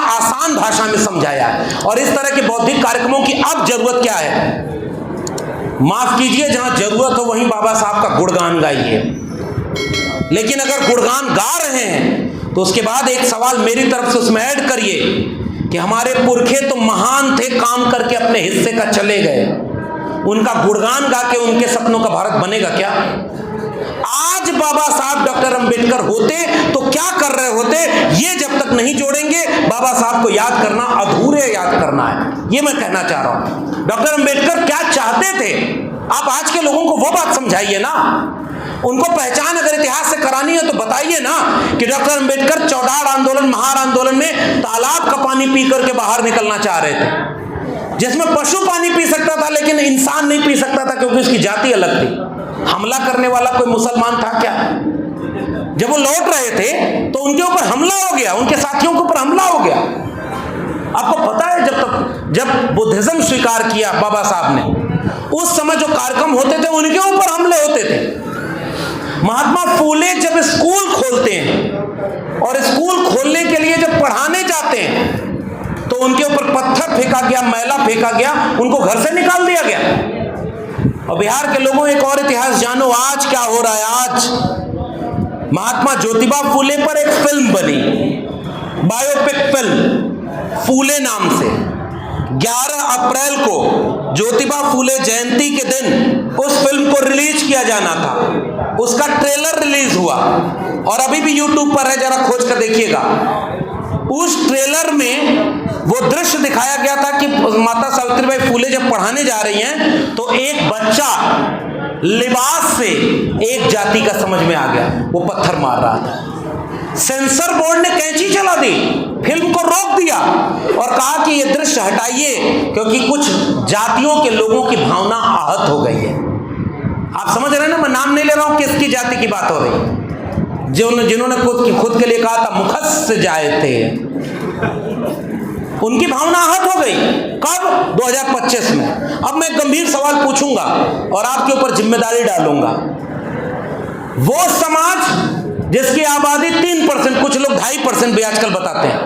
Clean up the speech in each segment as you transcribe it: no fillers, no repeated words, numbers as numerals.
आसान भाषा में समझाया है। और इस तरह के बौद्धिक कार्यक्रमों की अब जरूरत क्या है? माफ कीजिए, जहां जरूरत हो वहीं बाबा साहब का गुणगान गाइए। लेकिन अगर गुणगान गा रहे हैं तो उसके बाद एक सवाल मेरी तरफ से उसमें ऐड करिए कि हमारे पुरखे तो महान थे, काम करके अपने हिस्से का चले गए। उनका गुणगान गा के उनके सपनों का भारत बनेगा क्या? आज बाबा साहब डॉक्टर अंबेडकर होते तो क्या कर रहे होते, ये जब तक नहीं जोड़ेंगे, बाबा साहब को याद करना अधूरे याद करना है, ये मैं कहना चाह रहा हूं। डॉक्टर अंबेडकर क्या चाहते थे, आप आज के लोगों को वो बात समझाइए ना। उनको पहचान अगर इतिहास से करानी है तो बताइए ना कि डॉक्टर अंबेडकर चौडार आंदोलन, महार आंदोलन में तालाब का पानी पी करके बाहर निकलना चाह रहे थे, जिसमें पशु पानी पी सकता था लेकिन इंसान नहीं पी सकता था क्योंकि उसकी जाति अलग थी। हमला करने वाला कोई मुसलमान था क्या? जब वो लौट रहे थे तो उनके ऊपर हमला हो गया, उनके साथियों के ऊपर हमला हो गया। आपको पता है जब बुद्धिज्म स्वीकार किया बाबा साहब ने, उस समय जो कार्यक्रम होते थे उनके ऊपर हमले होते थे। महात्मा फूले जब स्कूल खोलते हैं और स्कूल खोलने के लिए जब पढ़ाने जाते हैं तो उनके ऊपर पत्थर फेंका गया, मैला फेंका गया, उनको घर से निकाल दिया गया। और बिहार के लोगों, एक और इतिहास जानो आज क्या हो रहा है। आज महात्मा ज्योतिबा फूले पर एक फिल्म बनी, बायोपिक फिल्म फूले नाम से। 11 अप्रैल को ज्योतिबा फूले जयंती के दिन उस फिल्म को रिलीज किया जाना था। उसका ट्रेलर रिलीज हुआ और अभी भी यूट्यूब पर है, जरा खोज कर देखिएगा। उस ट्रेलर में वो दृश्य दिखाया गया था कि माता सावित्रीबाई फूले जब पढ़ाने जा रही हैं तो एक बच्चा लिबास से एक जाति का समझ में आ गया, वो पत्थर मार रहा था। सेंसर बोर्ड ने कैंची चला दी, फिल्म को रोक दिया और कहा कि ये दृश्य हटाइए क्योंकि कुछ जातियों के लोगों की भावना आहत हो गई है। आप समझ रहे हैं ना, मैं नाम नहीं ले रहा हूं किसकी जाति की बात हो रही है। जिन्होंने खुद के लिए कहा था मुखस जाए थे, उनकी भावना आहत हो गई। कब? 2025 में। अब मैं गंभीर सवाल पूछूंगा और आपके ऊपर जिम्मेदारी डालूंगा। वो समाज जिसकी आबादी 3%, कुछ लोग 2.5% भी आजकल बताते हैं,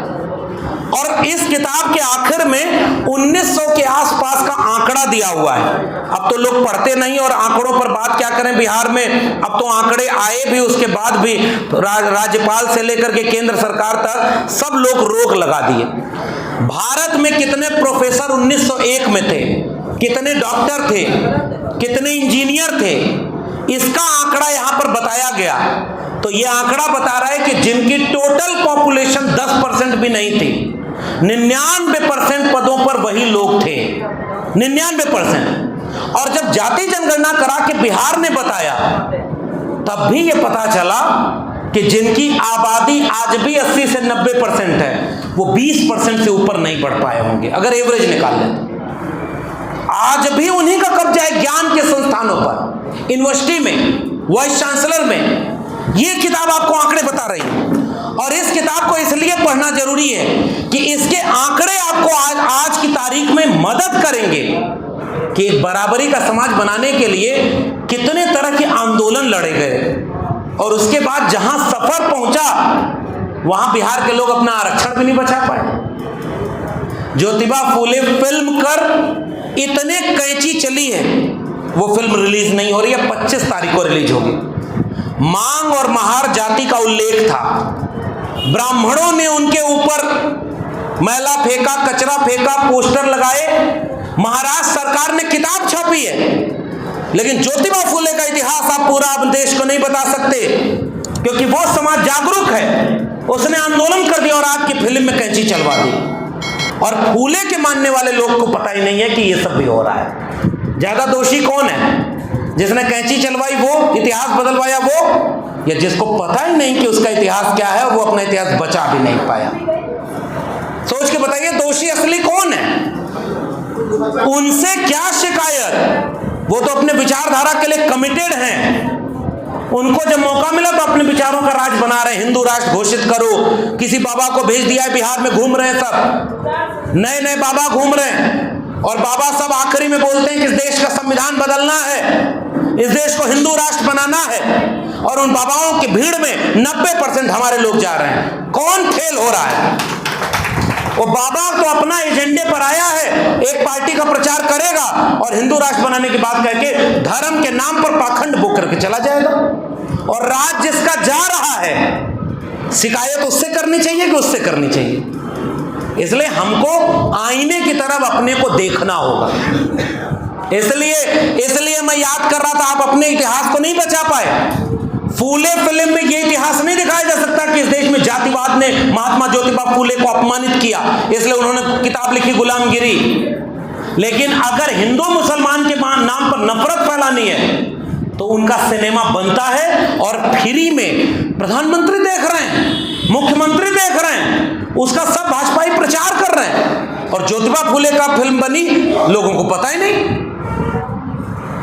और इस किताब के आखिर में 1900 के आसपास का आंकड़ा दिया हुआ है। अब तो लोग पढ़ते नहीं और आंकड़ों पर बात क्या करें बिहार में। अब तो आंकड़े आए भी, उसके बाद भी राज्यपाल से लेकर के केंद्र सरकार तक सब लोग रोक लगा दिए। भारत में कितने प्रोफेसर 1901 में थे, कितने डॉक्टर थे, कितने इंजीनियर थे, इसका आंकड़ा यहां पर बताया गया। तो यह आंकड़ा बता रहा है कि जिनकी टोटल पॉपुलेशन 10% भी नहीं थी, 99% पदों पर वही लोग थे, 99%। और जब जाति जनगणना करा के बिहार ने बताया तब भी यह पता चला कि जिनकी आबादी आज भी 80 से 90% है, वो 20% से ऊपर नहीं बढ़ पाए होंगे अगर एवरेज निकाल लें तो। आज भी उन्हीं का कब्जा है ज्ञान के संस्थानों पर, यूनिवर्सिटी में, वाइस चांसलर में। ये किताब आपको आंकड़े बता रही है और इस किताब को इसलिए पढ़ना जरूरी है कि इसके आंकड़े आपको आज की तारीख में मदद करेंगे कि एक बराबरी का समाज बनाने के लिए कितने तरह के आंदोलन लड़े गए और उसके बाद जहां सफर पहुंचा वहां बिहार के लोग अपना आरक्षण भी नहीं बचा पाए। ज्योतिबा फूले फिल्म कर इतने कैंची चली है, वो फिल्म रिलीज नहीं हो रही है, 25 तारीख को रिलीज होगी। मांग और महार जाति का उल्लेख था, ब्राह्मणों ने उनके ऊपर मैला फेंका, कचरा फेंका, पोस्टर लगाए, महाराष्ट्र सरकार ने किताब छापी है। लेकिन ज्योतिबा फूले का इतिहास आप पूरा देश को नहीं बता सकते क्योंकि वो समाज जागरूक है, उसने आंदोलन कर दिया और आपकी फिल्म में कैंची चलवा दी। और फूले के मानने वाले लोग को पता ही नहीं है कि ये सब भी हो रहा है। ज्यादा दोषी कौन है? जिसने कैंची चलवाई वो, इतिहास बदलवाया वो, या जिसको पता ही नहीं कि उसका इतिहास क्या है, वो अपना इतिहास बचा भी नहीं पाया। सोच के बताइए दोषी असली कौन है? उनसे क्या शिकायत? वो तो अपने विचारधारा के लिए कमिटेड हैं। उनको जब मौका मिला तो अपने विचारों का राज बना रहे, हिंदू राष्ट्र घोषित करो। किसी बाबा को भेज दिया है, बिहार में घूम रहे हैं, सब नए नए बाबा घूम रहे हैं और बाबा सब आखिरी में बोलते हैं कि इस देश का संविधान बदलना है, इस देश को हिंदू राष्ट्र बनाना है, और उन बाबाओं की भीड़ में 90% हमारे लोग जा रहे हैं। कौन फेल हो रहा है? वो बाबा तो अपना एजेंडे पर आया है, एक पार्टी का प्रचार करेगा और हिंदू राष्ट्र बनाने की बात करके धर्म के नाम पर पाखंड बुक करके चला जाएगा। और राज जिसका जा रहा है, शिकायत उससे करनी चाहिए कि उससे करनी चाहिए। इसलिए हमको आईने की तरफ अपने को देखना होगा। इसलिए मैं याद कर रहा था, आप अपने इतिहास को नहीं बचा पाए। फूले फिल्म में यह इतिहास नहीं दिखाया जा सकता कि इस देश में जातिवाद ने महात्मा ज्योतिबा फूले को अपमानित किया, इसलिए उन्होंने किताब लिखी गुलामगिरी। लेकिन अगर हिंदू मुसलमान के नाम पर नफरत फैलानी है तो उनका सिनेमा बनता है और फ्री में प्रधानमंत्री देख रहे हैं, मुख्यमंत्री देख रहे हैं, उसका सब भाजपाई प्रचार कर रहे हैं और ज्योतिबा फूले का फिल्म बनी, लोगों को पता ही नहीं।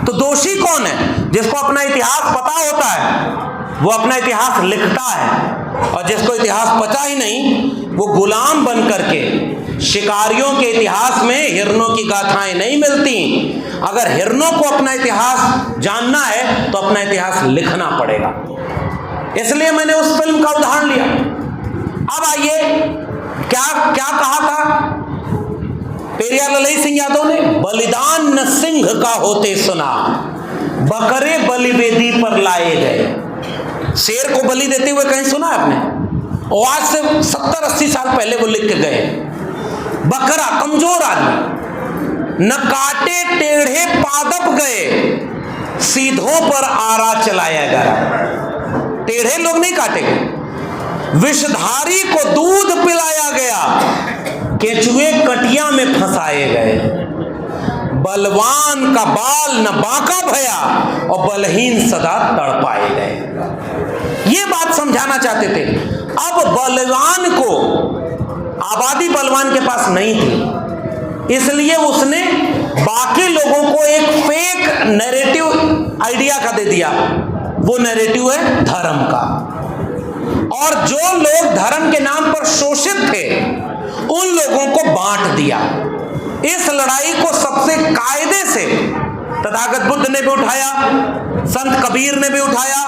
तो दोषी कौन है? जिसको अपना इतिहास पता होता है वो अपना इतिहास लिखता है, और जिसको इतिहास पता ही नहीं वो गुलाम बन करके, शिकारियों के इतिहास में हिरणों की गाथाएं नहीं मिलती। अगर हिरणों को अपना इतिहास जानना है तो अपना इतिहास लिखना पड़ेगा। इसलिए मैंने उस फिल्म का उदाहरण लिया। अब आइए, क्या क्या कहा था पेरियार ललई सिंह यादव ने? बलिदान न सिंह का होते सुना, बकरे बलिवेदी पर लाए गए। शेर को बलि देते हुए कहीं सुना है आपने? और आज से 70-80 साल पहले वो लिख के गए। बकरा, कमजोर आदमी, न काटे टेढ़े पादप गए, सीधों पर आरा चलाया गया। टेढ़े लोग नहीं काटे गए। विषधारी को दूध पिलाया गया, केचुए कटिया में फंसाए गए। बलवान का बाल न बांका भया और बलहीन सदा तड़पाए गए। ये बात समझाना चाहते थे। अब बलवान को, आबादी बलवान के पास नहीं थी, इसलिए उसने बाकी लोगों को एक फेक नैरेटिव आइडिया का दे दिया। वो नैरेटिव है धर्म का। और जो लोग धर्म के नाम पर शोषित थे उन लोगों को बांट दिया। इस लड़ाई को सबसे कायदे से तथागत बुद्ध ने भी उठाया, संत कबीर ने भी उठाया,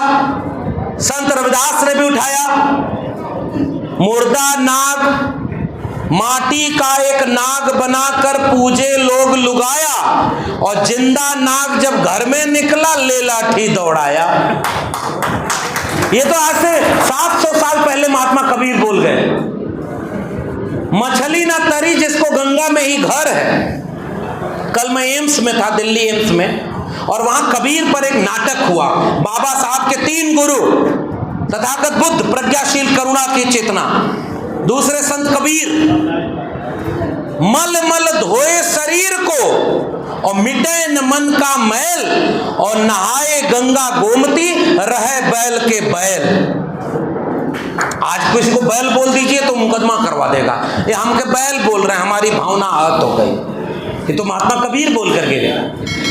संत रविदास ने भी उठाया। मुर्दा नाग, माटी का एक नाग बनाकर पूजे लोग लुगाया, और जिंदा नाग जब घर में निकला ले लाठी दौड़ाया। ये तो आज से 700 साल पहले महात्मा कबीर बोल गए। मछली ना तरी जिसको गंगा में ही घर है। कल मैं एम्स में था, दिल्ली एम्स में, और वहां कबीर पर एक नाटक हुआ। बाबा साहब के 3 गुरु, तथागत बुद्ध प्रज्ञाशील करुणा की चेतना, दूसरे संत कबीर, मल मल धोए शरीर को और मिटे न मन का मैल, और नहाए गंगा गोमती रहे बैल के बैल। आज किसी को बैल बोल दीजिए तो मुकदमा करवा देगा, ये हम के बैल बोल रहे हैं, हमारी भावना आहत हो गई। ये तो महात्मा कबीर बोल करके गए।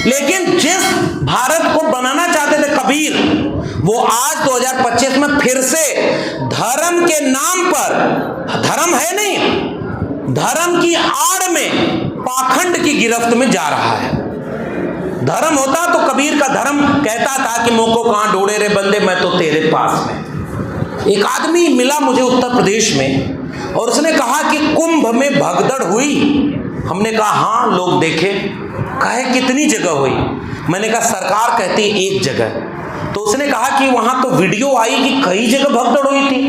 लेकिन जिस भारत को बनाना चाहते थे कबीर, वो आज 2025 में फिर से धर्म के नाम पर, धर्म है नहीं, धर्म की आड़ में पाखंड की गिरफ्त में जा रहा है। धर्म होता तो कबीर का धर्म कहता था कि मोको कहां ढूंढे रे बंदे, मैं तो तेरे पास में। एक आदमी मिला मुझे उत्तर प्रदेश में, और उसने कहा कि कुंभ में भगदड़ हुई। हमने कहा हाँ, लोग देखे। कहे कितनी जगह हुई? मैंने कहा सरकार कहती एक जगह। तो उसने कहा कि वहां तो वीडियो आई कि कई जगह भगदड़ हुई थी।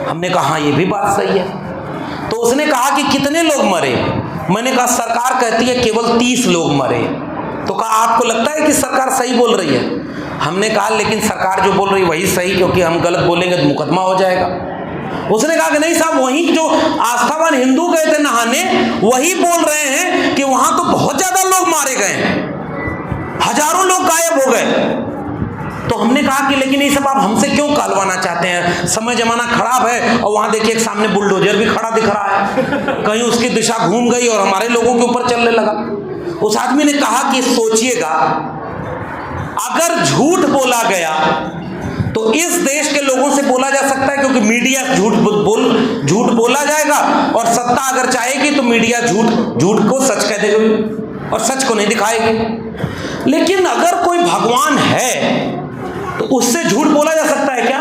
हमने कहा हाँ, ये भी बात सही है। तो उसने कहा कि कितने लोग मरे? मैंने कहा सरकार कहती है केवल 30 लोग मरे। तो कहा आपको लगता है कि सरकार सही बोल रही है? हमने कहा लेकिन सरकार जो बोल रही है वही सही, क्योंकि हम गलत बोलेंगे तो मुकदमा हो जाएगा। उसने कहा कि नहीं साहब, वहीं जो आस्थावान हिंदू गए थे नहाने, वही बोल रहे हैं कि वहां तो बहुत ज्यादा लोग मारे गए, हजारों लोग गायब हो गए। तो हमने कहा कि लेकिन ये सब आप हमसे क्यों कहलवाना चाहते हैं? समय जमाना खराब है, और वहां देखिए एक सामने बुलडोजर भी खड़ा दिख रहा है, कहीं उसकी दिशा घूम गई और हमारे लोगों के ऊपर चलने लगा। उस आदमी ने कहा कि सोचिएगा, अगर झूठ बोला गया तो इस देश के लोगों से बोला जा सकता है, क्योंकि मीडिया झूठ बोला जाएगा, और सत्ता अगर चाहेगी तो मीडिया झूठ को सच कह देगी और सच को नहीं दिखाएगी। लेकिन अगर कोई भगवान है तो उससे झूठ बोला जा सकता है क्या?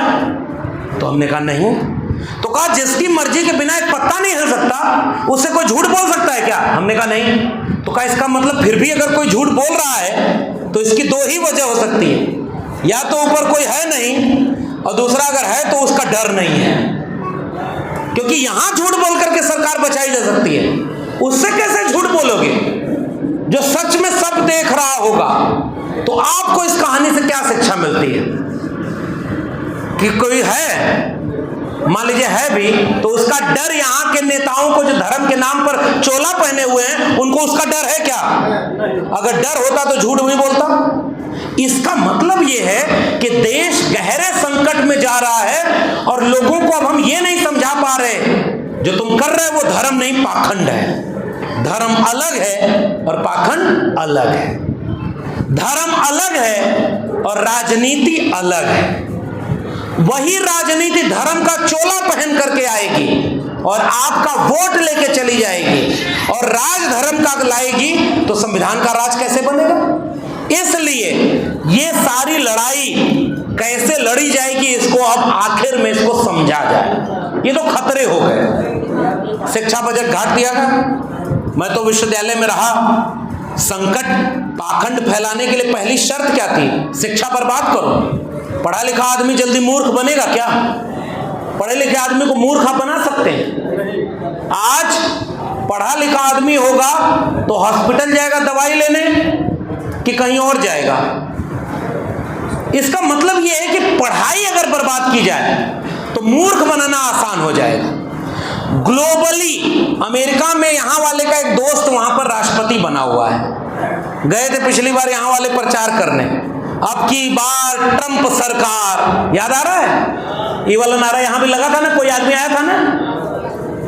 तो हमने कहा नहीं। तो कहा जिसकी मर्जी के बिना एक पत्ता नहीं हिल सकता, उससे कोई झूठ बोल सकता है क्या? हमने कहा नहीं। तो कहा इसका मतलब फिर भी अगर कोई झूठ बोल रहा है तो इसकी दो ही वजह हो सकती है, या तो ऊपर कोई है नहीं, और दूसरा अगर है तो उसका डर नहीं है। क्योंकि यहां झूठ बोल करके सरकार बचाई जा सकती है, उससे कैसे झूठ बोलोगे जो सच में सब देख रहा होगा? तो आपको इस कहानी से क्या शिक्षा मिलती है कि कोई है, मान लीजिए है भी, तो उसका डर यहां के नेताओं को जो धर्म के नाम पर चोला पहने हुए हैं उनको उसका डर है क्या? अगर डर होता तो झूठ नहीं बोलता। इसका मतलब यह है कि देश गहरे संकट में जा रहा है और लोगों को अब हम ये नहीं समझा पा रहे जो तुम कर रहे हो वो धर्म नहीं, पाखंड है। धर्म अलग है और पाखंड अलग है। धर्म अलग है और राजनीति अलग है। वही राजनीति धर्म का चोला पहन करके आएगी और आपका वोट लेके चली जाएगी और राज धर्म का लाएगी, तो संविधान का राज कैसे बनेगा? इसलिए ये सारी लड़ाई कैसे लड़ी जाएगी, इसको अब आखिर में इसको समझा जाए। ये तो खतरे हो गए। शिक्षा बजट घाट दिया गया। मैं तो विश्वविद्यालय में रहा। संकट पाखंड फैलाने के लिए पहली शर्त क्या थी? शिक्षा बर्बाद करो। पढ़ा लिखा आदमी जल्दी मूर्ख बनेगा क्या? पढ़े लिखे आदमी को मूर्ख बना सकते हैं। आज पढ़ा लिखा आदमी होगा तो हॉस्पिटल जाएगा दवाई लेने कि कहीं और जाएगा? इसका मतलब यह है कि पढ़ाई अगर बर्बाद की जाए तो मूर्ख बनाना आसान हो जाएगा। ग्लोबली अमेरिका में यहां वाले का एक दोस्त वहां पर राष्ट्रपति बना हुआ है। गए थे पिछली बार यहां वाले प्रचार करने। अब की बार ट्रंप सरकार, याद आ रहा है? ये वाला नारा यहां भी लगा था ना, कोई आदमी आया था ना,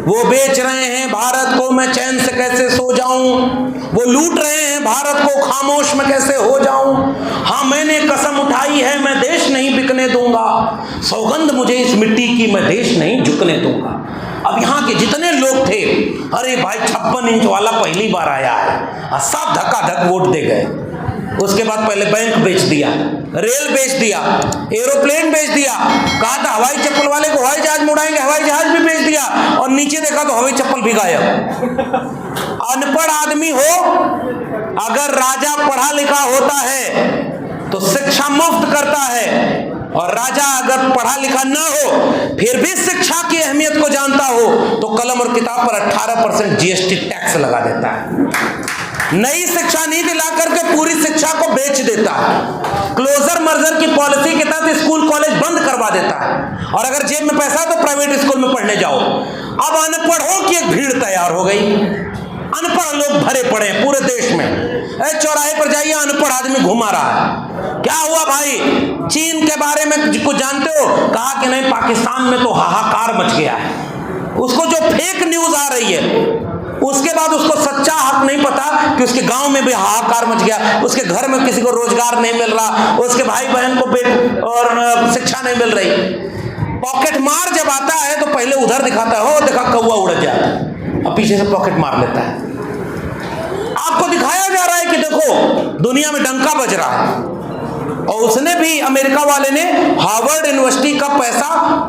वो बेच रहे हैं भारत को, मैं चैन से कैसे सो जाऊं, वो लूट रहे हैं भारत को, खामोश में कैसे हो जाऊं, हाँ मैंने कसम उठाई है मैं देश नहीं बिकने दूंगा, सौगंध मुझे इस मिट्टी की, मैं देश नहीं झुकने दूंगा। अब यहाँ के जितने लोग थे, अरे भाई 56 इंच वाला पहली बार आया है, सब धक्का-धक वोट दे गए। उसके बाद पहले बैंक बेच दिया, रेल बेच दिया, एरोप्लेन बेच दिया, कहा था हवाई चप्पल वाले को हवाई जहाज में उड़ाएंगे, हवाई जहाज भी बेच दिया, और नीचे देखा तो हवाई चप्पल भी गायब। अनपढ़ आदमी हो, अगर राजा पढ़ा लिखा होता है तो शिक्षा मुफ्त करता है, और राजा अगर पढ़ा लिखा ना हो फिर भी शिक्षा की अहमियत को जानता हो तो कलम और किताब पर 18% जीएसटी टैक्स लगा देता है। नई शिक्षा नीति ला करके पूरी शिक्षा को बेच देता है। क्लोजर मर्जर की पॉलिसी के तहत स्कूल कॉलेज बंद करवा देता है, और अगर जेब में पैसा है तो प्राइवेट स्कूल में पढ़ने जाओ। अब अनपढ़ों की एक भीड़ तैयार हो गई। अनपढ़ लोग भरे पड़े हैं पूरे देश में। चौराहे पर जाइए, अनपढ़ आदमी घुमा रहा है। क्या हुआ भाई? चीन के बारे में कुछ जानते हो? कहा कि नहीं, पाकिस्तान में तो हाहाकार मच गया है। उसको जो फेक न्यूज आ रही है, उसके बाद उसको सच्चा हक नहीं पता कि उसके गांव में भी हाहाकार मच गया, उसके घर में किसी को रोजगार नहीं मिल रहा, उसके भाई बहन को और शिक्षा नहीं मिल रही। पॉकेट मार जब आता है तो पहले उधर दिखाता है, हो देखा कौवा उड़ जाता है, अब पीछे से पॉकेट मार लेता है। आपको दिखाया जा रहा है कि देखो दुनिया में डंका बज रहा है। और उसने भी, अमेरिका वाले ने हार्वर्ड यूनिवर्सिटी का पैसा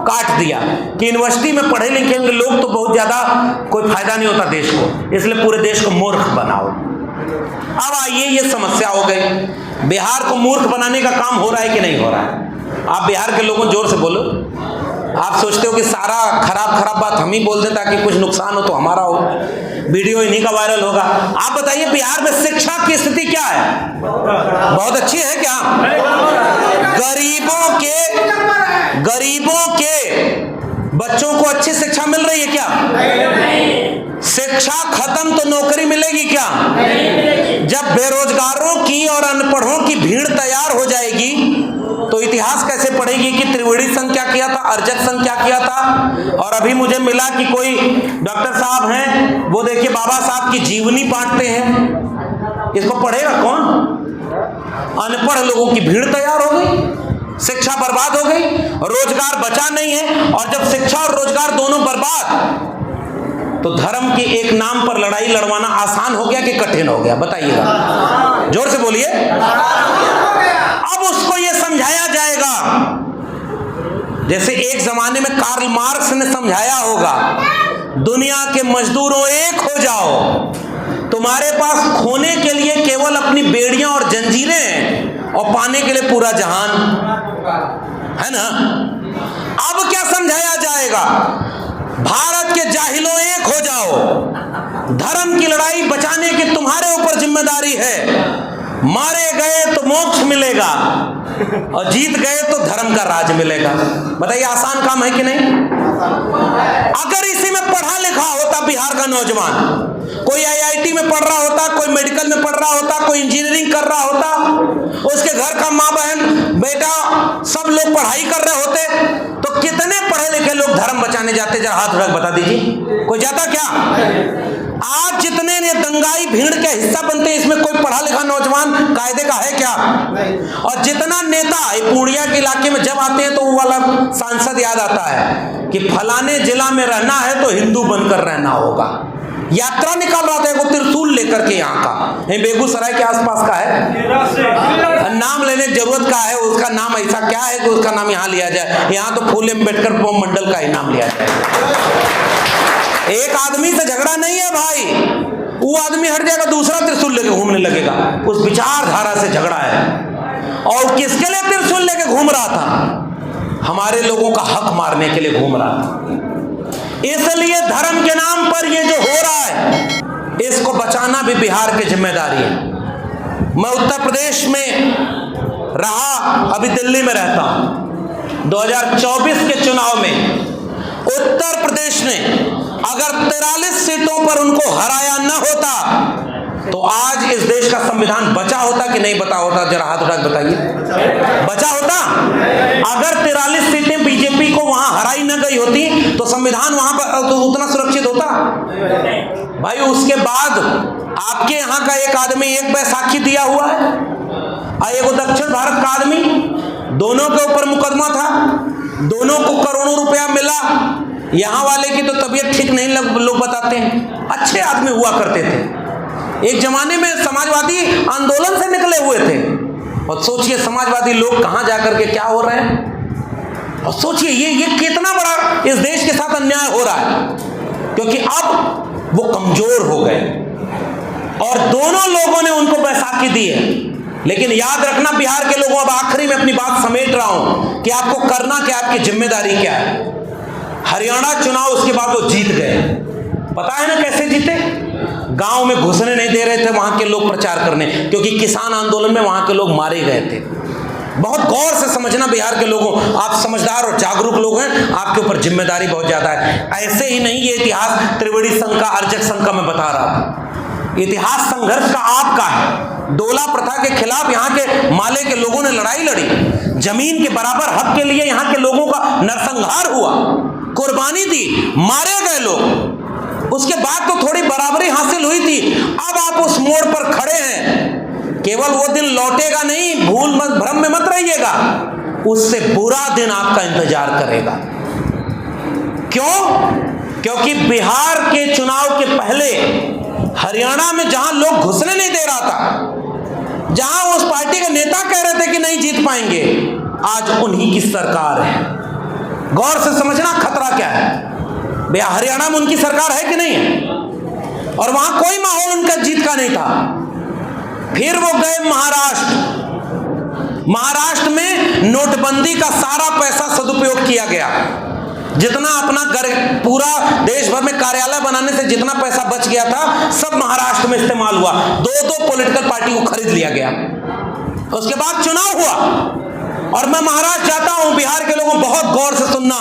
काट दिया कि यूनिवर्सिटी में पढ़े लिखे लोग तो बहुत ज्यादा कोई फायदा नहीं होता देश को, इसलिए पूरे देश को मूर्ख बनाओ। अब आइए, ये समस्या हो गई। बिहार को मूर्ख बनाने का काम हो रहा है कि नहीं हो रहा है? आप बिहार के लोगों जोर से बोलो। आप सोचते हो कि सारा खराब बात हम ही बोल दें ताकि कुछ नुकसान हो तो हमारा हो, वीडियो इन्हीं का वायरल होगा। आप बताइए बिहार में शिक्षा की स्थिति क्या है? बहुत अच्छी है क्या? गरीबों के बच्चों को अच्छी शिक्षा मिल रही है क्या? शिक्षा खत्म तो नौकरी मिलेगी क्या? जब बेरोजगारों की और अनपढ़ों की भीड़ तैयार हो जाएगी तो इतिहास कैसे पढ़ेगी कि त्रिवेणी संघ क्या किया था, अर्जक संघ क्या किया था। और अभी मुझे मिला कि कोई डॉक्टर साहब हैं, वो देखिए बाबा साहब की जीवनी बांटते हैं। इसको पढ़ेगा कौन? अनपढ़ लोगों की भीड़ तैयार हो गई, शिक्षा बर्बाद हो गई, रोजगार बचा नहीं है। और जब शिक्षा और रोजगार दोनों बर्बाद, तो धर्म के एक नाम पर लड़ाई लड़वाना आसान हो गया कि कठिन हो गया? बताइएगा, जोर से बोलिए। अब उसको यह समझाया जाएगा, जैसे एक जमाने में कार्ल मार्क्स ने समझाया होगा, दुनिया के मजदूरों एक हो जाओ, तुम्हारे पास खोने के लिए केवल अपनी बेड़ियां और जंजीरें हैं और पाने के लिए पूरा जहान है ना। अब क्या समझाया जाएगा? भारत के जाहिलों एक हो जाओ, धर्म की लड़ाई बचाने की तुम्हारे ऊपर जिम्मेदारी है, मारे गए तो मोक्ष मिलेगा और जीत गए तो धर्म का राज मिलेगा। बताइए आसान काम है कि नहीं? अगर इसी में पढ़ा लिखा होता बिहार का नौजवान, कोई आईआईटी में पढ़ रहा होता, कोई मेडिकल में पढ़ रहा होता, कोई इंजीनियरिंग कर रहा होता, उसके घर का माँ बहन बेटा सब लोग पढ़ाई कर रहे होते, तो कितने पढ़े लिखे लोग धर्म बचाने जाते? जरा हाथ उठा बता दीजिए, कोई जाता क्या? आज जितने ने दंगाई भीड़ के हिस्सा बनते हैं, इसमें कोई पढ़ा लिखा नौजवान कायदे का है क्या? और जितना नेता पूर्णिया के इलाके में जब आते हैं तो वो वाला सांसद याद आता है कि फलाने जिला में रहना है तो हिंदू बनकर रहना होगा। यात्रा निकाल रहा था वो त्रिशूल लेकर के, यहाँ का बेगूसराय के आसपास का है, नाम लेने की जरूरत का है, उसका नाम ऐसा क्या है कि उसका नाम यहाँ लिया जाए? यहाँ तो फूले अम्बेडकर मंडल का ही नाम लिया जाए। एक आदमी से झगड़ा नहीं है भाई, वो आदमी हट जाएगा दूसरा त्रिशूल लेके घूमने लगेगा, उस विचारधारा से झगड़ा है। और किसके लिए त्रिशूल लेके घूम रहा था? हमारे लोगों का हक मारने के लिए घूम रहा था। इसलिए धर्म के नाम पर ये जो हो रहा है, इसको बचाना भी बिहार की जिम्मेदारी है। मैं उत्तर प्रदेश में रहा, अभी दिल्ली में रहता हूं। 2024 के चुनाव में उत्तर प्रदेश ने अगर 43 सीटों पर उनको हराया न होता तो आज इस देश का संविधान बचा होता कि नहीं बचा होता? जरा हाथ उठा बताइए, बचा होता? अगर 43 सीटें बीजेपी को वहां हराई न गई होती तो संविधान वहां पर तो उतना सुरक्षित होता भाई। उसके बाद आपके यहाँ का एक आदमी एक बैसाखी दिया हुआ है और एक दक्षिण भारत का आदमी, दोनों के ऊपर मुकदमा था, दोनों को करोड़ों रुपया मिला। यहाँ वाले की तो तबीयत ठीक नहीं लोग बताते हैं, अच्छे आदमी हुआ करते थे, एक जमाने में समाजवादी आंदोलन से निकले हुए थे। और सोचिए समाजवादी लोग कहां जाकर के क्या हो रहे हैं, और सोचिए ये कितना बड़ा इस देश के साथ अन्याय हो रहा है, क्योंकि अब वो कमजोर हो गए और दोनों लोगों ने उनको बैसाखी दी है। लेकिन याद रखना बिहार के लोगों, अब आखिरी में अपनी बात समेट रहा हूं कि आपको करना क्या, आपकी जिम्मेदारी क्या है। हरियाणा चुनाव उसके बाद वो जीत गए, पता है ना कैसे जीते? गांव में घुसने नहीं दे रहे थे वहां के लोग प्रचार करने, क्योंकि किसान आंदोलन में वहां के लोग मारे गए थे। बहुत गौर से समझना बिहार के लोगों, आप समझदार और जागरूक लोग हैं, आपके ऊपर जिम्मेदारी बहुत ज्यादा है। ऐसे ही नहीं, ये इतिहास त्रिवेणी संघ का, अर्जक संघ का मैं बता रहा था, इतिहास संघर्ष का आपका है। डोला प्रथा के खिलाफ यहाँ के माले के लोगों ने लड़ाई लड़ी, जमीन के बराबर हक के लिए यहाँ के लोगों का नरसंहार हुआ, कुर्बानी दी, मारे गए लोग। उसके बाद तो थोड़ी बराबरी हासिल हुई थी। अब आप उस मोड़ पर खड़े हैं, केवल वो दिन लौटेगा नहीं, भूल मत भ्रम में मत रहिएगा, उससे बुरा दिन आपका इंतजार करेगा। क्यों? क्योंकि बिहार के चुनाव के पहले हरियाणा में जहां लोग घुसने नहीं दे रहा था, जहां उस पार्टी के नेता कह रहे थे कि नहीं जीत पाएंगे, आज उन्हीं की सरकार है। गौर से समझना खतरा क्या है। हरियाणा में उनकी सरकार है कि नहीं है, और वहां कोई माहौल उनका जीत का नहीं था। फिर वो गए महाराष्ट्र। महाराष्ट्र में नोटबंदी का सारा पैसा सदुपयोग किया गया, जितना अपना पूरा देश भर में कार्यालय बनाने से जितना पैसा बच गया था सब महाराष्ट्र में इस्तेमाल हुआ। दो पॉलिटिकल पार्टी को खरीद लिया गया। उसके बाद चुनाव हुआ, और मैं महाराष्ट्र जाता हूं, बिहार के लोगों बहुत गौर से सुनना,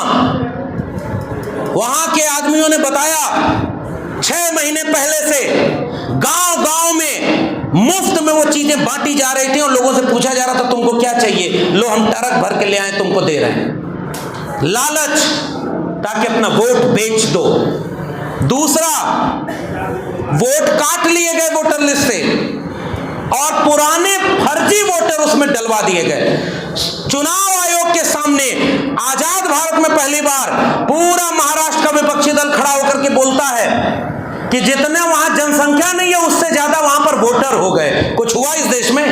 वहां के आदमियों ने बताया 6 महीने पहले से गांव-गांव में मुफ्त में वो चीजें बांटी जा रही थी और लोगों से पूछा जा रहा था तुमको क्या चाहिए, लो हम ट्रक भर के ले आए तुमको दे रहे हैं। लालच, ताकि अपना वोट बेच दो। दूसरा, वोट काट लिए गए वोटर लिस्ट से और पुराने फर्जी वोटर उसमें डलवा दिए गए। चुनाव आयोग के सामने आजाद भारत में पहली बार पूरा महाराष्ट्र का विपक्षी दल खड़ा होकर के बोलता है कि जितने वहां जनसंख्या नहीं है उससे ज्यादा वहां पर वोटर हो गए। कुछ हुआ इस देश में?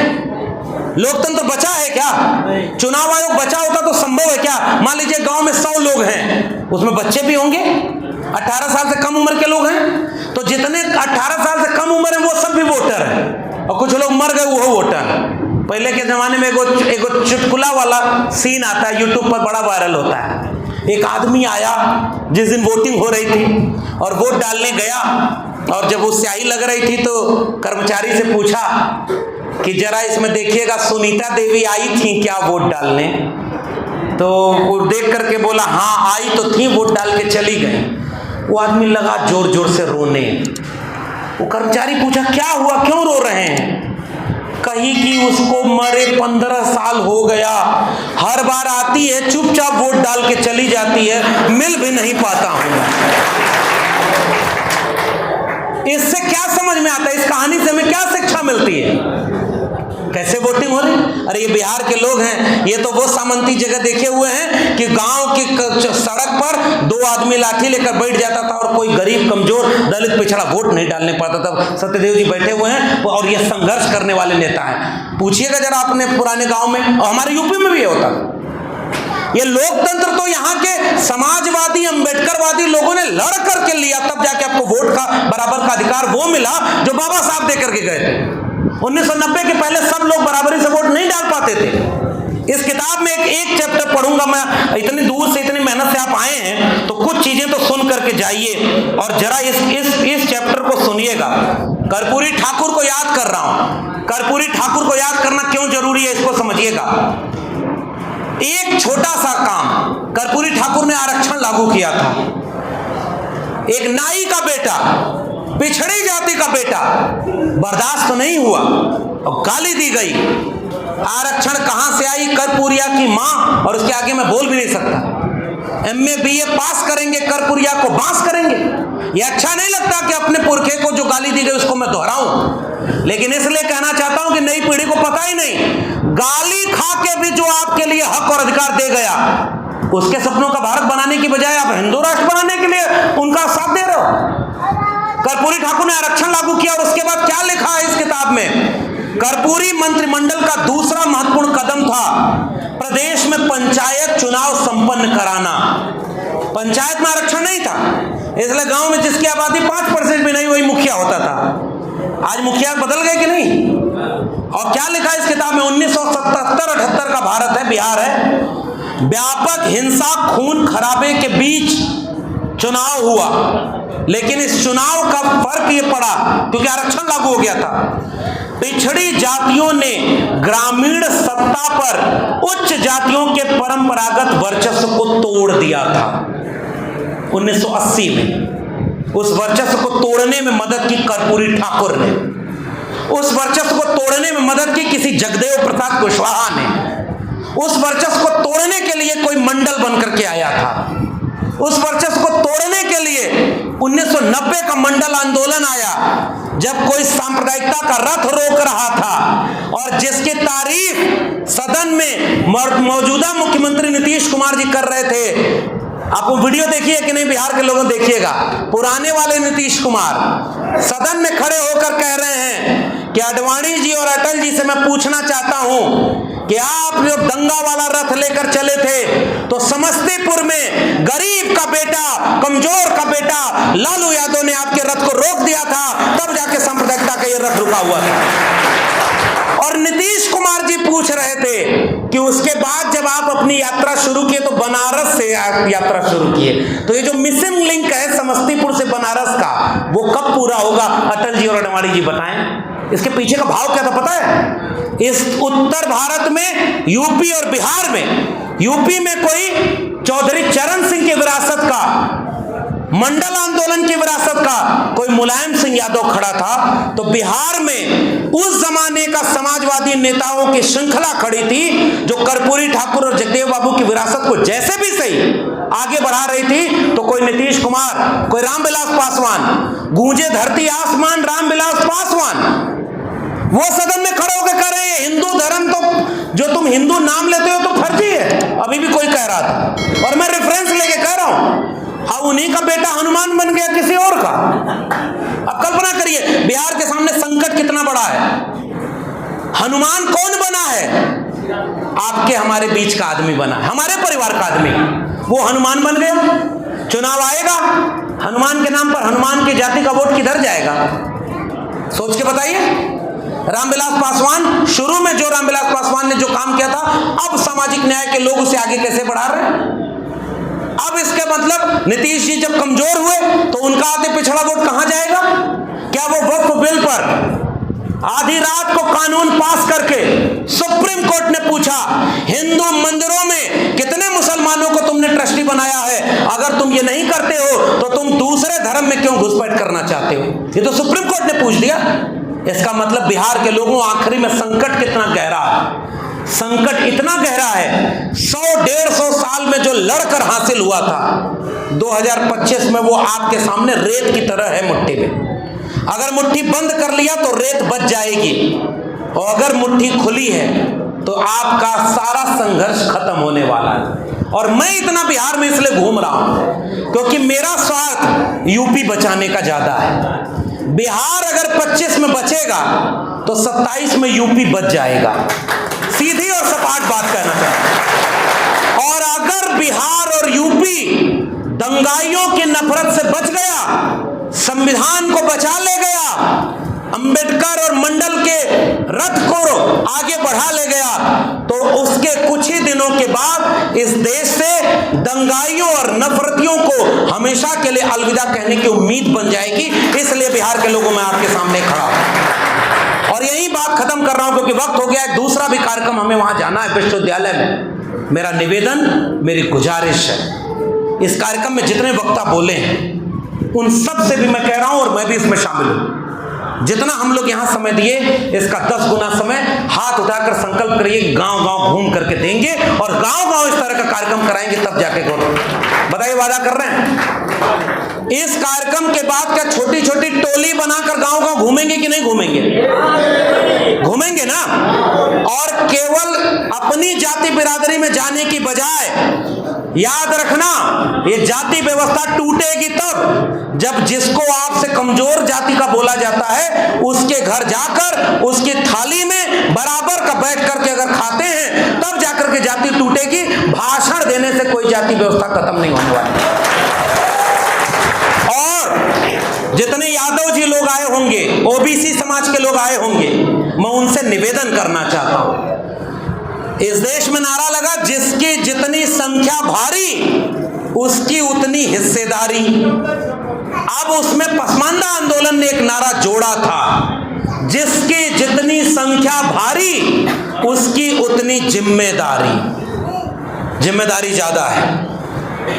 लोकतंत्र बचा है क्या? चुनाव आयोग बचा होता तो संभव है क्या? मान लीजिए गांव में 100 लोग हैं, उसमें बच्चे भी होंगे, 18 साल से कम उम्र के लोग हैं, तो जितने 18 साल से कम उम्र है वो सब भी वोटर हैं, और कुछ लोग मर गए वो वोटर। पहले के जमाने में एगो चुटकुला वाला सीन आता है, यूट्यूब पर बड़ा वायरल होता है। एक आदमी आया जिस दिन वोटिंग हो रही थी और वोट डालने गया, और जब वो स्याही लग रही थी तो कर्मचारी से पूछा कि जरा इसमें देखिएगा सुनीता देवी आई थी क्या वोट डालने? तो वो देख करके बोला हाँ आई तो थी, वोट डाल के चली गई। वो आदमी लगा जोर जोर से रोने। वो कर्मचारी पूछा क्या हुआ, क्यों रो रहे हैं? कही कि उसको मरे 15 साल हो गया, हर बार आती है चुपचाप वोट डाल के चली जाती है, मिल भी नहीं पाता हूं। इससे क्या समझ में आता है? इस कहानी से हमें क्या शिक्षा मिलती है? कैसे वोटिंग हो रही? अरे ये बिहार के लोग हैं, ये तो वो सामंती जगह देखे हुए हैं कि गांव की सड़क पर 2 आदमी लाठी लेकर बैठ जाता था और कोई गरीब कमजोर दलित पिछड़ा वोट नहीं डालने पाता था। सत्यदेव जी बैठे हुए हैं और ये संघर्ष करने वाले नेता हैं। पूछिएगा जरा अपने पुराने गांव में, और हमारे यूपी में भी होता। ये लोकतंत्र तो यहाँ के समाजवादी अम्बेडकरवादी लोगों ने लड़ करके लिया, तब जाके आपको वोट का बराबर का अधिकार वो मिला जो बाबा साहब दे करके गए थे। 1990 के पहले सब लोग बराबरी से वोट नहीं डाल पाते थे। इस किताब में एक चैप्टर पढ़ूंगा मैं, इतनी दूर से इतनी मेहनत से आप आए हैं तो कुछ चीजें तो सुन करके जाइए और जरा इस चैप्टर को सुनिएगा। कर्पूरी ठाकुर को याद कर रहा हूं। कर्पूरी ठाकुर को याद करना क्यों जरूरी है इसको समझिएगा। एक छोटा सा काम कर्पूरी ठाकुर ने आरक्षण लागू किया था। एक नाई का बेटा, पिछड़ी जाति का बेटा, बर्दाश्त तो नहीं हुआ और गाली दी गई। आरक्षण कहां से आई? कर्पूरिया की मां, और उसके आगे मैं बोल भी नहीं सकता। MA BA पास करेंगे, कर्पूरिया को बांस करेंगे। ये अच्छा नहीं लगता कि अपने पुरखे को जो गाली दी गई उसको मैं दोहराऊं, लेकिन इसलिए कहना चाहता हूं कि नई पीढ़ी को पता ही नहीं, गाली खा के भी जो आपके लिए हक और अधिकार दे गया, उसके सपनों का भारत बनाने की बजाय आप हिंदू राष्ट्र बनाने के लिए उनका साथ दे रहे हो। कर्पूरी ठाकुर ने आरक्षण लागू किया और उसके बाद क्या लिखा है इस किताब में? कर्पूरी मंत्रिमंडल का दूसरा महत्वपूर्ण कदम था प्रदेश में पंचायत चुनाव संपन्न कराना। पंचायत में आरक्षण नहीं था, इसलिए गांव में जिसकी आबादी 5% भी नहीं वही मुखिया होता था। आज मुखिया बदल गए कि नहीं? और क्या लिखा है इस किताब में? 1977-78 का भारत है, बिहार है। व्यापक हिंसा खून खराबे के बीच चुनाव हुआ, लेकिन इस चुनाव का फर्क ये पड़ा क्योंकि आरक्षण लागू हो गया था। पिछड़ी जातियों ने ग्रामीण सत्ता पर उच्च जातियों के परंपरागत वर्चस्व को तोड़ दिया था। 1980 में उस वर्चस्व को तोड़ने में मदद की कर्पूरी ठाकुर ने। उस वर्चस्व को तोड़ने में मदद की किसी जगदेव प्रसाद कुशवाहा ने। उस वर्चस्व को तोड़ने के लिए कोई मंडल बनकर के आया था। उस वर्चस्व को तोड़ने के लिए 1990 का मंडल आंदोलन आया, जब कोई सांप्रदायिकता का रथ रोक रहा था और जिसकी तारीफ सदन में मौजूदा मुख्यमंत्री नीतीश कुमार जी कर रहे थे। आप वो वीडियो देखिए कि नहीं, बिहार के लोगों देखिएगा। पुराने वाले नीतीश कुमार सदन में खड़े होकर कह रहे हैं कि आडवाणी जी और अटल जी से मैं पूछना चाहता हूं कि आप जो दंगा वाला रथ लेकर चले थे तो समस्तीपुर में गरीब का बेटा, कमजोर का बेटा लालू यादव ने आपके रथ को रोक दिया था, तब जाके सांप्रदायिकता का ये रथ रुका हुआ था। और नीतीश कुमार जी पूछ रहे थे कि उसके बाद जब आप अपनी यात्रा शुरू किए तो बनारस से यात्रा शुरू किए, तो ये जो मिसिंग लिंक है समस्तीपुर से बनारस का, वो कब पूरा होगा? अटल जी और आडवाणी जी बताएं। इसके पीछे का भाव क्या था पता है? इस उत्तर भारत में यूपी और बिहार में, यूपी में कोई चौधरी चरण सिंह की विरासत का, मंडल आंदोलन की विरासत का कोई मुलायम सिंह यादव खड़ा था, तो बिहार में उस जमाने का समाजवादी नेताओं की श्रृंखला खड़ी थी जो कर्पूरी ठाकुर और जगदेव बाबू की विरासत को जैसे भी सही आगे बढ़ा रही थी। तो कोई नीतीश कुमार, कोई रामविलास पासवान, गूंजे धरती आसमान रामविलास पासवान, वो सदन में खड़े होकर कह रहे हैं हिंदू धर्म तो जो तुम हिंदू नाम लेते हो तो फर्जी है। अभी भी कोई कह रहा था और मैं रेफरेंस लेके कह रहा हूं। हाँ, उन्हीं का बेटा हनुमान बन गया किसी और का। अब कल्पना करिए बिहार के सामने संकट कितना बड़ा है। हनुमान कौन बना है? है? आपके हमारे बीच का आदमी बना, हमारे परिवार का आदमी, वो हनुमान बन गया। चुनाव आएगा, हनुमान के नाम पर हनुमान की जाति का वोट किधर जाएगा? सोच के बताइए। रामविलास पासवान, शुरू में जो रामविलास पासवान ने जो काम किया था, अब सामाजिक न्याय के लोग उसे आगे कैसे बढ़ा रहे हैं? अब इसके मतलब नीतीश जी जब कमजोर हुए तो उनका आधे पिछड़ा वोट कहां जाएगा? क्या वो वक्फ बिल पर आधी रात को कानून पास करके सुप्रीम कोर्ट ने पूछा, हिंदू मंदिरों में कितने मुसलमानों को तुमने ट्रस्टी बनाया है, अगर तुम ये नहीं करते हो तो तुम दूसरे धर्म में क्यों घुसपैठ करना चाहते हो? ये तो सुप्रीम कोर्ट ने पूछ दिया। इसका मतलब बिहार के लोगों, आखिरी में संकट कितना गहरा है। संकट इतना गहरा है, 100-150 साल में जो लड़कर हासिल हुआ था, 2025 में वो आपके सामने रेत की तरह है मुट्ठी में। अगर मुट्ठी बंद कर लिया तो रेत बच जाएगी, और अगर मुट्ठी खुली है तो आपका सारा संघर्ष खत्म होने वाला है। और मैं इतना बिहार में इसलिए घूम रहा हूं क्योंकि मेरा स्वार्थ यूपी बचाने का ज्यादा है। बिहार अगर 25 में बचेगा तो 27 में यूपी बच जाएगा। सीधी और सपाट बात कहना चाहता हूं। और अगर बिहार और यूपी दंगाइयों की नफरत से बच गया, संविधान को बचा ले गया, अंबेडकर और मंडल के रथ को आगे बढ़ा ले गया, तो उसके कुछ ही दिनों के बाद इस देश से दंगाइयों और नफरतियों को हमेशा के लिए अलविदा कहने की उम्मीद बन जाएगी। इसलिए बिहार के लोगों में आपके सामने खड़ा हूं और यही बात खत्म कर रहा हूं क्योंकि वक्त हो गया है। दूसरा भी कार्यक्रम हमें वहां जाना है विश्वविद्यालय में। मेरा निवेदन, मेरी गुजारिश है, इस कार्यक्रम में जितने वक्ता बोले हैं उन सब से भी मैं कह रहा हूं और मैं भी इसमें शामिल हूं, जितना हम लोग यहां समय दिए इसका 10 गुना समय हाथ उठाकर संकल्प करिए, गांव गांव घूम करके देंगे और गांव गांव इस तरह का कार्यक्रम कराएंगे, तब जाके बताइए वादा कर रहे हैं। इस कार्यक्रम के बाद क्या छोटी छोटी टोली बनाकर गांव गांव घूमेंगे कि नहीं घूमेंगे? घूमेंगे ना। और केवल अपनी जाति बिरादरी में जाने की बजाय याद रखना, ये जाति व्यवस्था टूटेगी तब जब जिसको आपसे कमजोर जाति का बोला जाता है उसके घर जाकर उसकी थाली में बराबर का बैठ करके अगर खाते हैं तब जाकर के जाति टूटेगी। भाषण देने से कोई जाति व्यवस्था खत्म नहीं होने वाली। और जितने यादव जी लोग आए होंगे, ओबीसी समाज के लोग आए होंगे, मैं उनसे निवेदन करना चाहता हूं। इस देश में नारा लगा, जिसकी जितनी संख्या भारी उसकी उतनी हिस्सेदारी। अब उसमें पसमानदा आंदोलन ने एक नारा जोड़ा था, जिसकी जितनी संख्या भारी उसकी उतनी जिम्मेदारी। जिम्मेदारी ज्यादा है।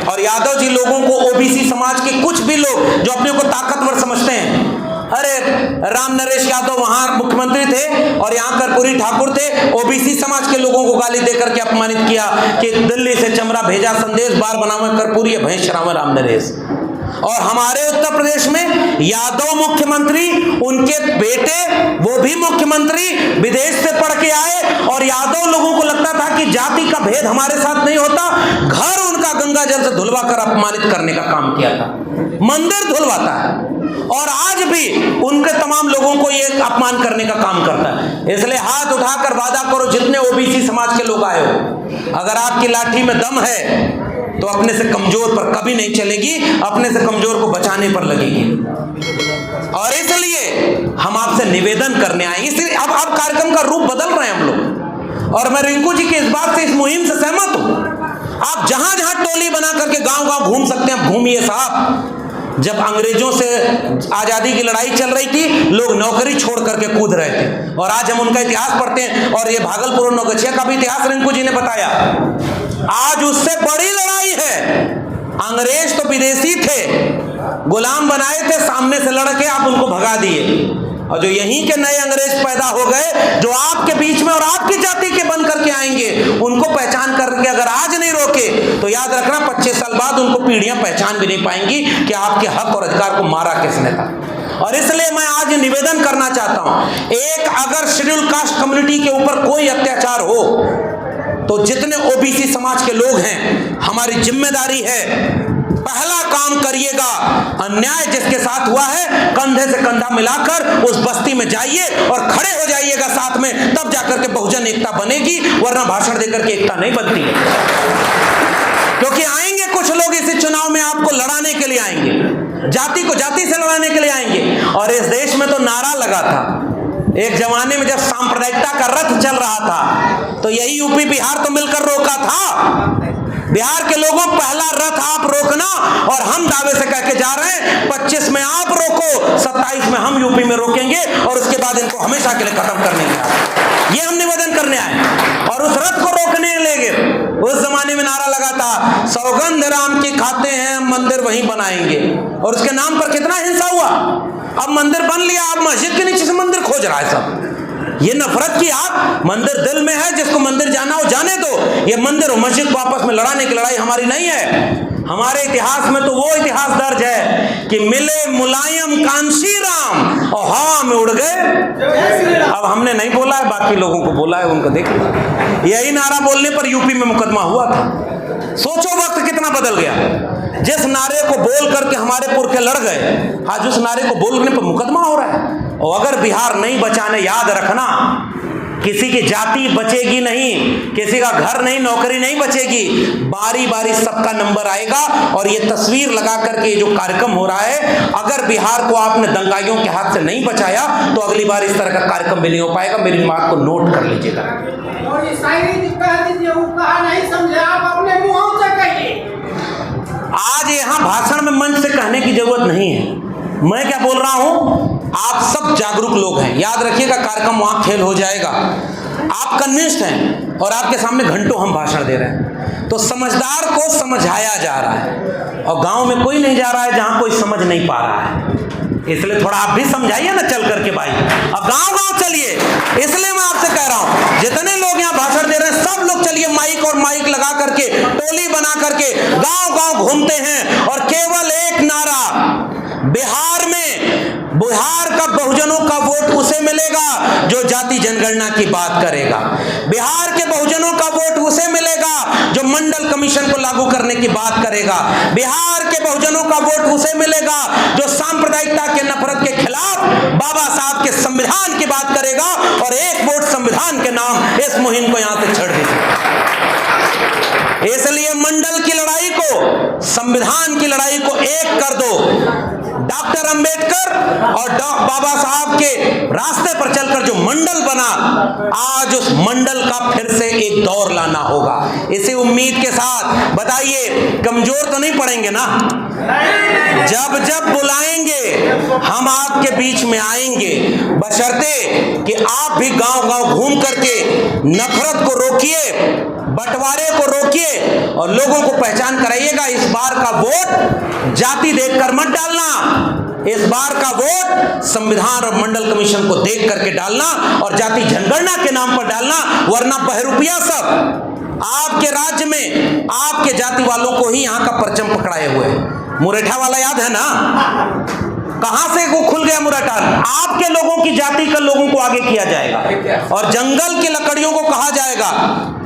और यादव जी लोगों को, ओबीसी समाज के कुछ भी लोग जो अपने को ताकतवर समझते हैं, अरे राम नरेश यादव वहां मुख्यमंत्री थे और यहाँ कर्पूरी ठाकुर थे, ओबीसी समाज के लोगों को गाली देकर के अपमानित किया कि दिल्ली से चमड़ा भेजा संदेश, बार बनावे कर्पूरी भैंस चरावे राम नरेश। और हमारे उत्तर प्रदेश में यादव मुख्यमंत्री, उनके बेटे वो भी मुख्यमंत्री विदेश से पढ़ के आए और यादव लोगों को लगता था कि जाति का भेद हमारे साथ नहीं होता, घर उनका गंगा जल से धुलवा कर अपमानित करने का काम किया था, मंदिर धुलवाता है और आज भी उनके तमाम लोगों को ये अपमान करने का काम करता है। इसलिए हाथ उठाकर वादा करो, जितने ओबीसी समाज के लोग आए हो, अगर आपकी लाठी में दम है तो अपने से कमजोर पर कभी नहीं चलेगी, अपने से कमजोर को बचाने पर लगेगी। और इसलिए हम आपसे निवेदन करने आए। इसलिए अब कार्यक्रम का रूप बदल रहे हैं हम लोग, और मैं रिंकू जी की इस बात से, इस मुहिम से सहमत हूं। आप जहां जहां टोली बना करके गांव गांव घूम सकते हैं, घूमिए साहब। जब अंग्रेजों से आजादी की लड़ाई चल रही थी, लोग नौकरी छोड़ करके कूद रहे थे, और आज हम उनका इतिहास पढ़ते हैं। और ये भागलपुर और नौगछिया का भी इतिहास रिंकू जी ने बताया। आज उससे बड़ी लड़ाई है। अंग्रेज तो विदेशी थे, गुलाम बनाए थे, सामने से लड़के आप उनको भगा दिए, और जो यहीं के नए अंग्रेज पैदा हो गए जो आपके बीच में और आपकी जाति के बन करके आएंगे, उनको पहचान करके अगर आज नहीं रोके तो याद रखना 25 साल बाद उनको पीढ़ियां पहचान भी नहीं पाएंगी कि आपके हक और अधिकार को मारा किसने था। और इसलिए मैं आज निवेदन करना चाहता हूं, एक अगर शेड्यूल कास्ट कम्युनिटी के ऊपर कोई अत्याचार हो तो जितने ओबीसी समाज के लोग हैं, हमारी जिम्मेदारी है पहला काम करिएगा, अन्याय जिसके साथ हुआ है कंधे से कंधा मिलाकर उस बस्ती में जाइए और खड़े हो जाइएगा साथ में, तब जाकर के बहुजन एकता बनेगी, वरना भाषण देकर के एकता नहीं बनती है। क्योंकि आएंगे कुछ लोग इस चुनाव में आपको लड़ाने के लिए आएंगे, जाति को जाति से लड़ाने के लिए आएंगे। और इस देश में तो नारा लगा था एक जमाने में, जब सांप्रदायिकता का रथ चल रहा था तो यही यूपी बिहार तो मिलकर रोका था। बिहार के लोगों, पहला रथ आप रोकना, और हम दावे से कह के जा रहे हैं 25 में आप रोको, 27 में हम यूपी में रोकेंगे, और उसके बाद इनको हमेशा के लिए खत्म करने के, ये हम निवेदन करने आए। और उस रथ को रोकने लेंगे। उस जमाने में नारा लगा था, सौगंध राम की खाते हैं, मंदिर वहीं बनाएंगे, और उसके नाम पर कितना हिंसा हुआ। अब मंदिर बन लिया, अब मस्जिद के नीचे से मंदिर खोज रहा है सब। ये नफरत की आग मंदिर दिल में है, जिसको मंदिर जाना हो जाने दो। ये मंदिर और मस्जिद को आपस में लड़ाने की लड़ाई हमारी नहीं है। हमारे इतिहास में तो वो इतिहास दर्ज है कि मिले मुलायम कांशी राम और हवा में उड़ गए। अब हमने नहीं बोला है, बाकी लोगों को बोला है, उनको देखिए। यही नारा बोलने पर यूपी में मुकदमा हुआ था। सोचो वक्त कितना बदल गया। जिस नारे को बोल करके हमारे पुरखे लड़ गए, आज उस नारे को बोलने पर मुकदमा हो रहा है। और अगर बिहार नहीं बचाने, याद रखना, किसी की जाति बचेगी नहीं, किसी का घर नहीं, नौकरी नहीं बचेगी। बारी बारी सबका नंबर आएगा। और ये तस्वीर लगा करके जो कार्यक्रम हो रहा है, अगर बिहार को आपने दंगाइयों के हाथ से नहीं बचाया तो अगली बार इस तरह का कार्यक्रम भी नहीं हो पाएगा। मेरी बात को नोट कर लीजिएगा। और ये शायरी जो कह दीजिए, वो कहा नहीं समझे, आप अपने मुंहों से कहिए। आज यहाँ भाषण में मंच से कहने की जरूरत नहीं है। मैं क्या बोल रहा हूं, आप सब जागरूक लोग हैं। याद रखिएगा, कार्यक्रम वहां खेल हो जाएगा। आप कन्विंस्ड हैं और आपके सामने घंटों हम भाषण दे रहे हैं, तो समझदार को समझाया जा रहा है, और गांव में कोई नहीं जा रहा है जहां कोई समझ नहीं पा रहा है। इसलिए थोड़ा आप भी समझाइए ना चल करके भाई। अब गांव गांव चलिए। इसलिए मैं आपसे कह रहा हूं, जितने लोग यहाँ भाषण दे रहे हैं सब लोग चलिए, माइक और माइक लगा करके, टोली बना करके गांव गांव घूमते हैं, और केवल एक नारा, बिहार में बिहार का बहुजनों का वोट उसे मिलेगा जो जाति जनगणना की बात करेगा। बिहार के बहुजनों का वोट उसे मिलेगा जो मंडल कमीशन को लागू करने की बात करेगा। बिहार के बहुजनों का वोट उसे मिलेगा जो सांप्रदायिकता के नफरत के खिलाफ बाबा साहब के संविधान की बात करेगा। और एक वोट संविधान के नाम इस मुहिम को यहां से छेड़ दीजिए। इसलिए मंडल की लड़ाई को, संविधान की लड़ाई को एक कर दो। डॉक्टर अंबेडकर और बाबा साहब के रास्ते पर चलकर जो मंडल बना, आज उस मंडल का फिर से एक दौर लाना होगा। इसी उम्मीद के साथ बताइए, कमजोर तो नहीं पड़ेंगे ना? जब जब बुलाएंगे हम आपके बीच में आएंगे, बशर्ते कि आप भी गांव गांव घूम करके नफरत को रोकिए, बंटवारे को रोकिए, और लोगों को पहचान कराइएगा। इस बार का वोट जाति देखकर मत डालना, इस बार का वोट संविधान और मंडल कमीशन को देख करके डालना, और जाति जनगणना के नाम पर डालना, वरना बहरूपिया सब आपके राज्य में आपके जाति वालों को ही यहां का परचम पकड़ाए हुए हैं। मुरेठा वाला याद है ना? कहां से वो खुल गया मुरैठा? आपके लोगों की जाति का लोगों को आगे किया जाएगा। और जंगल की लकड़ियों को कहा जाएगा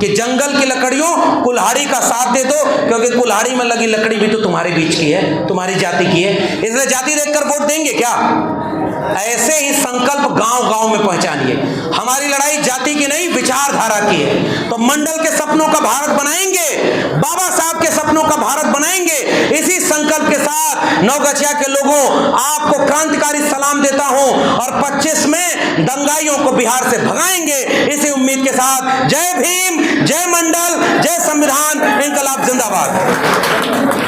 कि जंगल की लकड़ियों कुल्हाड़ी का साथ दे दो, क्योंकि कुल्हाड़ी में लगी लकड़ी भी तो तुम्हारे बीच की है, तुम्हारी जाति की है। इसलिए जाति देखकर वोट देंगे क्या? ऐसे ही संकल्प गांव गांव में पहुंचानिए। हमारी लड़ाई जाति की नहीं, विचारधारा की है। तो मंडल के सपनों का भारत बनाएंगे, बाबा साहब के सपनों का भारत बनाएंगे। इसी संकल्प के साथ नवगछिया के लोगों, आपको क्रांतिकारी सलाम देता हूं, और 25 में दंगाइयों को बिहार से भगाएंगे। इसी उम्मीद के साथ जय भीम, जय मंडल, जय संविधान, इंकलाब जिंदाबाद।